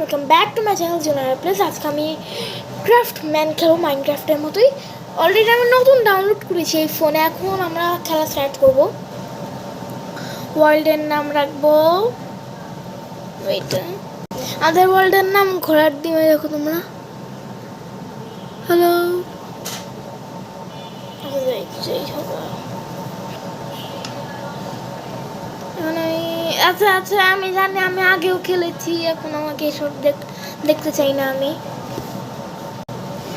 Welcome back to my channel জোনারা place. আজকে আমি ক্রাফট ম্যান খেলবো মাইনক্রাফটের মতোই। অলরেডি আমি নতুন ডাউনলোড করেছি এই ফোনে। এখন আমরা খেলা স্টার্ট করব। ওয়ার্ল্ডের নাম রাখবো, আমাদের ওয়ার্ল্ডের নাম ঘোড়ার ডিমে। দেখো তোমরা, হ্যালো। আচ্ছা আচ্ছা, আমি জানি, আমি আগেও খেলেছি। এখন আমাকে এসব দেখতে চাই না আমি।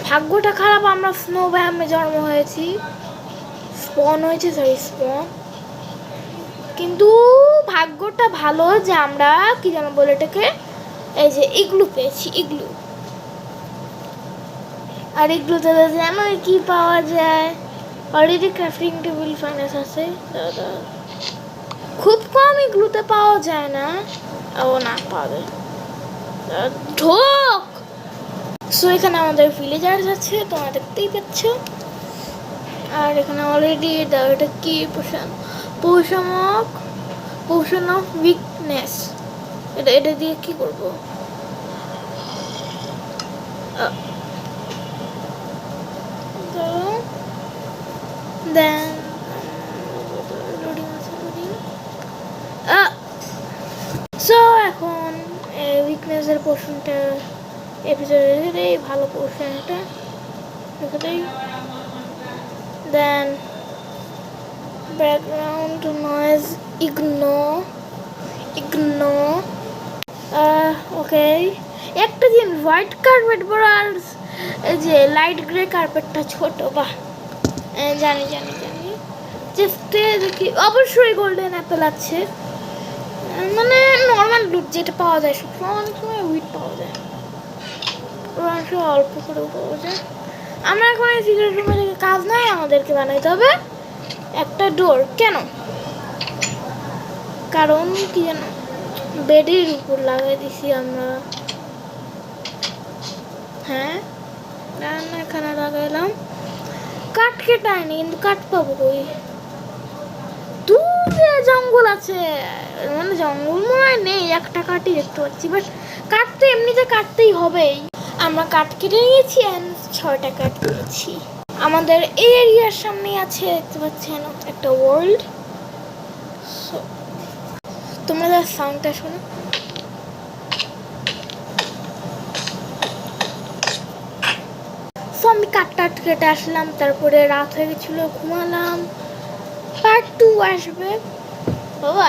ভাগ্যটা খারাপ, আমরা স্নো ব্যায়ামে জন্ম হয়েছি, স্পন হয়েছে, সরি স্পন। কিন্তু ভাগ্যটা ভালো যে আমরা কি যেন বলে এটাকে, এই যে ইগলু পেয়েছি, ইগলু। আর ইগলুতে জানো কি পাওয়া যায়? অলরেডি ক্রাফটিং টেবিল ফাইন্যান্স আছে, খুব কম ইগলুতে পাওয়া যায় না। ও না, পাওয়া যায়। ঢোক। সো এখানে আমাদের ভিলেজার্স আছে, তোমরা দেখতেই পাচ্ছ। আর এখানে অলরেডি এটা কি পোশন অফ উইকনেস। এটা দিয়ে কি করব? দেন সো এখন উইকনেসের পোর্শনটা এপিসোডে ভালো পোর্শন, এটা দেখতেই। দেন ব্যাকগ্রাউন্ড নয়েজ ইগনো। ওকে, একটা দিন হোয়াইট কার্পেট বড়, আর এই যে লাইট গ্রে কার্পেটটা ছোট। বাহ, জানি জানি জানি। চেষ্টা দেখি, অবশ্যই গোল্ডেন অ্যাপেল আছে। মানে নর্মাল লুট যেটা পাওয়া যায় সবসময়, অনেক সময় উইট পাওয়া যায়, অনেক সময় অল্প করেও পাওয়া যায়। আমরা এখন এই সিক্রেট রুমে থেকে কাজ নাই, আমাদেরকে বানাইতে হবে একটা ডোর। কেন? কারণ কি জানো, বেডের উপর লাগাই দিছি আমরা। হ্যাঁ, এখানে লাগাইলাম। কাঠ কেটায়নি, কিন্তু কাঠ পাবো কই? দূরে জঙ্গল আছে, মানে জঙ্গল মনে হয় নেই, একটা কাঠই দেখতে পাচ্ছি। বাট কাঠ তো এমনিতে কাটতেই হবেই। আমরা কাঠ কেটে নিয়েছি, 6টা কাঠ পেয়েছি। আমাদের এই এরিয়ার সামনে আছে, দেখতে পাচ্ছেন, একটা ওয়ার্ল্ড। তোমরা যা সাউন্ডটা শোনো, আমি কাঠ কেটে আসলাম, তারপরে রাত হয়ে গেছিল, ঘুমালাম। পার্ট 2 আসবে। বাবা।